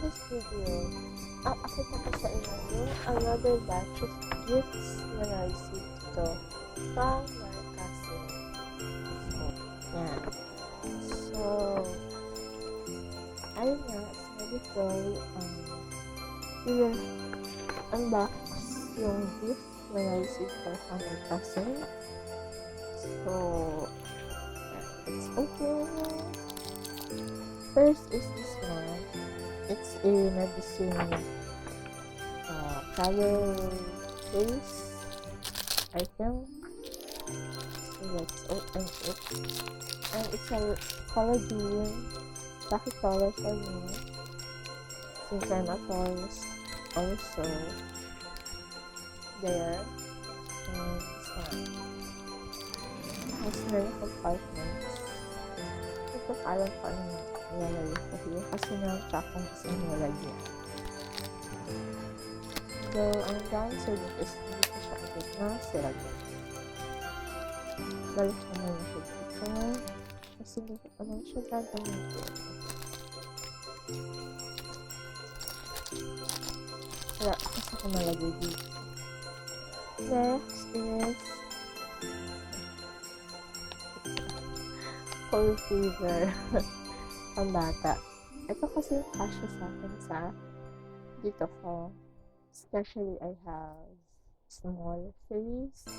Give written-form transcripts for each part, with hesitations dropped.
this video, ipapakita ko sa inyo yung another batch of gifts na na-receive ito from my cousin. So, yan. So, ayun nga, sabi ko, unbox yung gift na na-receive ko from my cousin. So, let's open. First is this one. It's a medicine color case, I think. So let's open it. And it's a collagen. Bakit color for me? Since I'm a Taurus also. There. And so, has many compartments. Ito parang paano nilalagay ko here kasi meron siya akong isang nilalagyan. So, ang downside is hindi ko siya agad na silagay. Balik naman na siya dito kasi hindi ko pa lang siya gagamitin. Wala kasi ko malagay dito. Next is cold fever. Ang bata. Ito kasi kasya sa akin sa dito ko. Especially I have small face.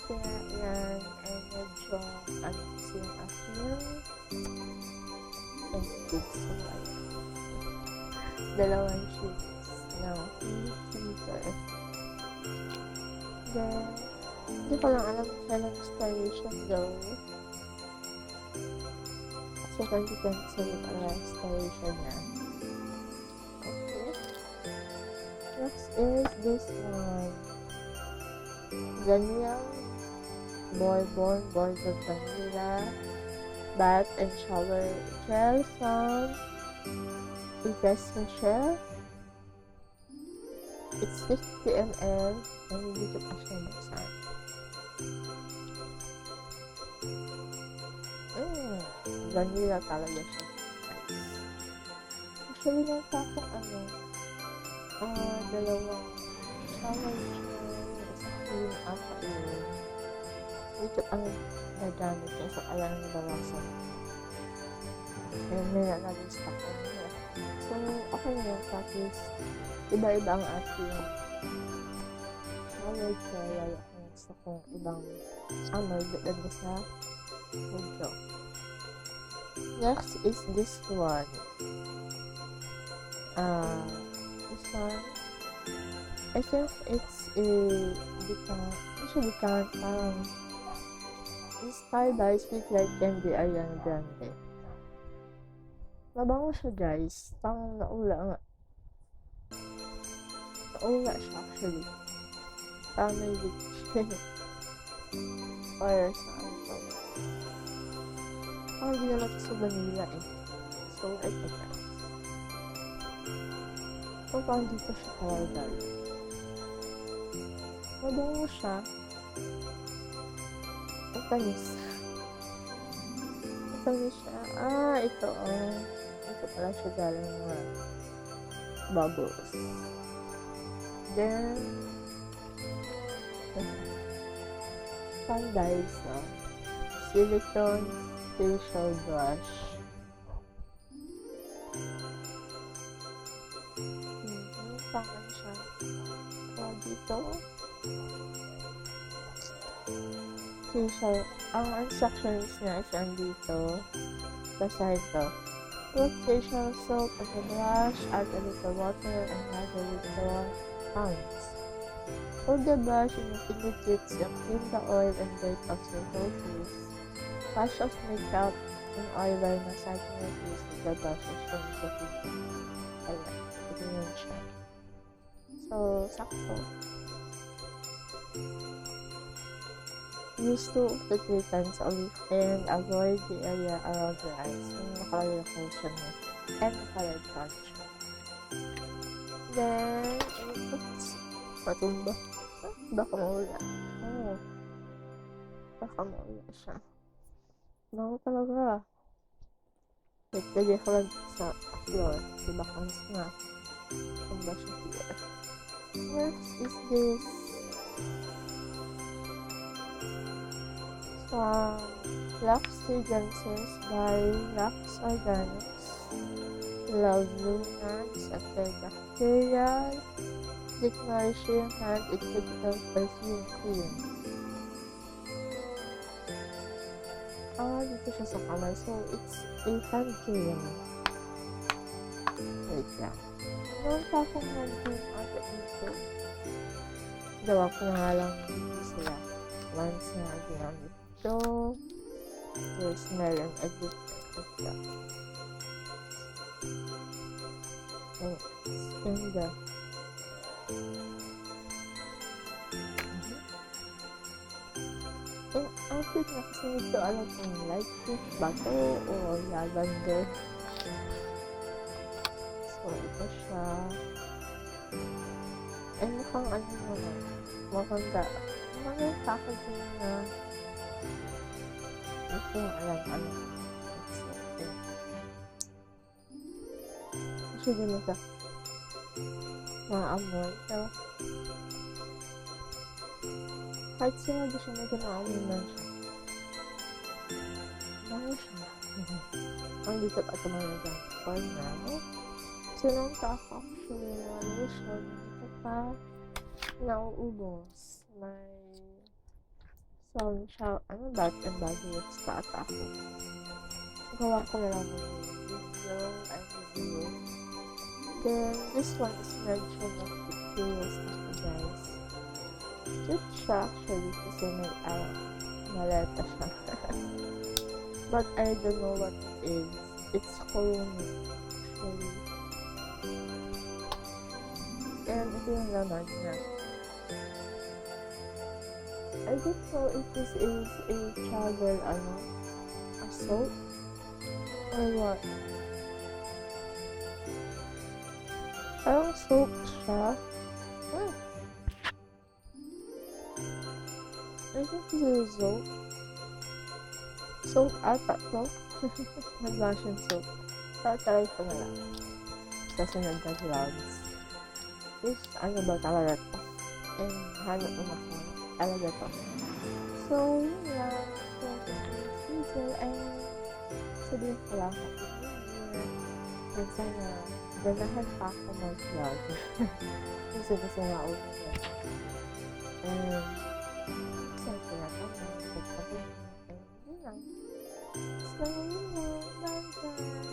Kaya yan ay medyo kasi yung aking sensitive sa life. Dalawang sheets ng fever. Then, hindi ko lang alam kailan installation though. So, 2027 ang installation niya. Okay. Next is this one. Vanilla Bourbon Vanilla Bath and Shower Gel from Yves Michel. It's 50 ml and hindi ko pa siya buksan. Vanilla talaga siya. Actually, nasa akong dalawang shower gel, isa cream at yun. Ito ang nagamit niya sa kaya ng bawasan. And may nakalagay stock ko niya. So, okay na yung practice. Iba-iba ang ating shower gel. Lalo kung gusto kong ibang amoy doon sa video. Next is this one. This one, I think it's a decant, inspired by Sweet Like Candy Ariana Grande. Mabango siya guys. Parang naula nga. Naula siya actually. Parang may witch. Or saan to. Parang hindi naman sa vanilla eh. So, ito guys. So, parang dito siya kalagay. Mabango siya. Ang tanis. Ang tanis siya. Ito ito pala siya galing mga bubbles. Then, fun guys, silicone facial brush. Pangan siya. Dito. Facial. Ang instructions niya is dito. Basta ito. Put facial soap on the brush, add a little water, and add a little pounds. Hold the brush in your fingertips and clean the oil and dirt off your whole face. Wash off makeup and oil while massaging your face with the brush as shown in the video. Ayan. Ito yun siya. So, sakto. Use 2 of the 3 times a week and avoid the area around your eyes. Yung nakalagay yung function mo. And nakalagay function. Then, oops. Matumba. Baka mawala. Baka mawala siya. Bago talaga. Nagtagay ko lang sa floor. Diba kans nga. Kung ba siya here. Next is this. From Lux Fragrances by Lux Organics. Love Luna. Antibacterial. Deep nourishing hand critical perfume cream. Dito siya sa kamay. So, it's a hand cream. Wait lang. Noon pa akong hand cream ata dito. Gawa ko na nga lang sila. Once na ginamit ito. There's meron edit. Ito. Oh, Stinga. Yung outfit na kasi nito alam kung light pink ba to o lavender. So, ito siya. Ay, mukhang ano naman. Maganda. Maganda packaging na. Ito yung alam. It's okay. Kasi din ito. Maamoy. So, kahit sinado siya, medyo maamoy lang siya. Bango siya. Ang dito pa ito mga nag-for now. So, nung ako actually naman siya, dito pa nauubos. May song siya, bath and body works pa ata ako. Gawa ko na lang ng video and review. Then, this one is medyo curious ako guys. Cute siya actually kasi may maleta siya. But I don't know what it is. It's Corona actually. And ito yung laman niya. I don't know if this is a travel a soap or what. Parang soap siya. I think this is soap. Soap ata to. Nag-lotion soap. Try ko na lang. Sa sunod na vlogs. This, ba talaga to? And hanap mo na ko. Talaga to. So, yun lang. So, season and sabihin ko lang happy new year. And sana, ganahan pa ako mag-vlog. Kasi naulit na. And, saan ko na ito? Nagpapit. And, yun lang. So, yun lang. Bye-bye.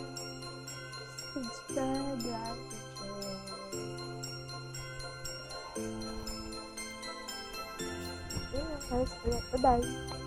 Subscribe, like, and share. Yun lang. Bye-bye.